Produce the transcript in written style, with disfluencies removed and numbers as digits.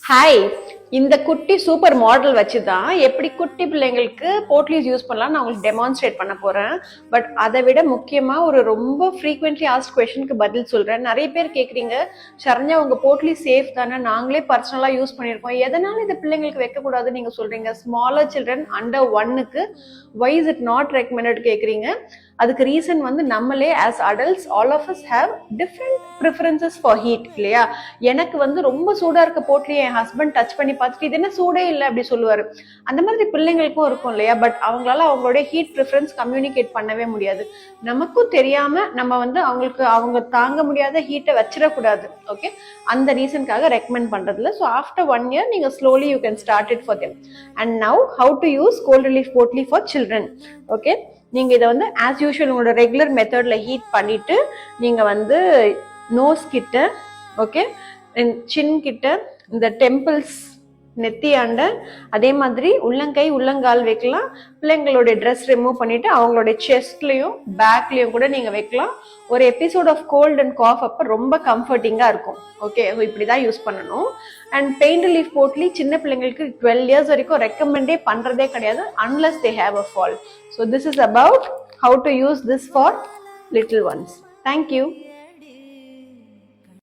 Hi, இந்த குட்டி super model வச்சு தான் எப்படி குட்டி பிள்ளைங்களுக்கு போட்லீஸ் யூஸ் பண்ணலாம் நான் உங்களுக்கு டெமான்ஸ்ட்ரேட் பண்ண போறேன். பட் அதை விட முக்கியமா ஒரு ரொம்ப ஃப்ரீக்வெண்ட்லி ஆஸ்க் கொஸ்டினுக்கு பதில் சொல்றேன். நிறைய பேர் கேட்குறீங்க, சரண்யா உங்க போட்லீஸ் சேஃப் தானே, நாங்களே பர்சனலா யூஸ் பண்ணியிருக்கோம், எதனால இந்த பிள்ளைங்களுக்கு வைக்கக்கூடாதுன்னு நீங்க சொல்றீங்க? ஸ்மாலர் சில்ட்ரன் அண்டர் 1க்கு why is it not recommended கேட்குறீங்க. அதுக்கு ரீசன் வந்து நம்மளே as adults all of us have different preferences for heat இல்லையா? எனக்கு வந்து ரொம்ப சூடா இருக்க போட்லி என் ஹஸ்பண்ட் டச் பண்ணி பார்த்துட்டு இது என்ன சூடே இல்லை அப்படி சொல்லுவாரு. அந்த மாதிரி பிள்ளைங்களுக்கும் இருக்கும் இல்லையா? பட் அவங்களால அவங்களுடைய ஹீட் ப்ரிஃபரன்ஸ் கம்யூனிகேட் பண்ணவே முடியாது. நமக்கும் தெரியாம நம்ம வந்து அவங்களுக்கு அவங்க தாங்க முடியாத ஹீட்டை வச்சிடக்கூடாது. ஓகே, அந்த ரீசனுக்காக ரெக்கமெண்ட் பண்றதுல. ஸோ ஆஃப்டர் 1 year நீங்க slowly you can start it for them. And now how to use cold relief potli for children. Okay, நீங்க இதை வந்து ஆஸ் யூஷுவல் உங்களோட ரெகுலர் மெத்தட்ல ஹீட் பண்ணிட்டு நீங்க வந்து நோஸ் கிட்ட, ஓகே, சின் கிட்ட, இந்த டெம்பிள்ஸ் நெத்தியாண்ட, அதே மாதிரி உள்ளங்கை உள்ளங்கால் வைக்கலாம். பிள்ளைங்களுடைய ட்ரெஸ் ரிமூவ் பண்ணிட்டு அவங்களுடைய செஸ்ட்லயும் பேக்லயும் கூட நீங்க வைக்கலாம். ஒரு episode of cold and cough அப்ப ரொம்ப கம்ஃபர்டிங்கா இருக்கும். ஓகே, இப்படிதான் யூஸ் பண்ணணும். அண்ட் பெயின் ரிலீஃப் போட்லி சின்ன பிள்ளைங்களுக்கு 12 years வரைக்கும் ரெக்கமெண்டே பண்றதே கிடையாது unless they have a fall. So this is about how to use this for little ones. Thank you.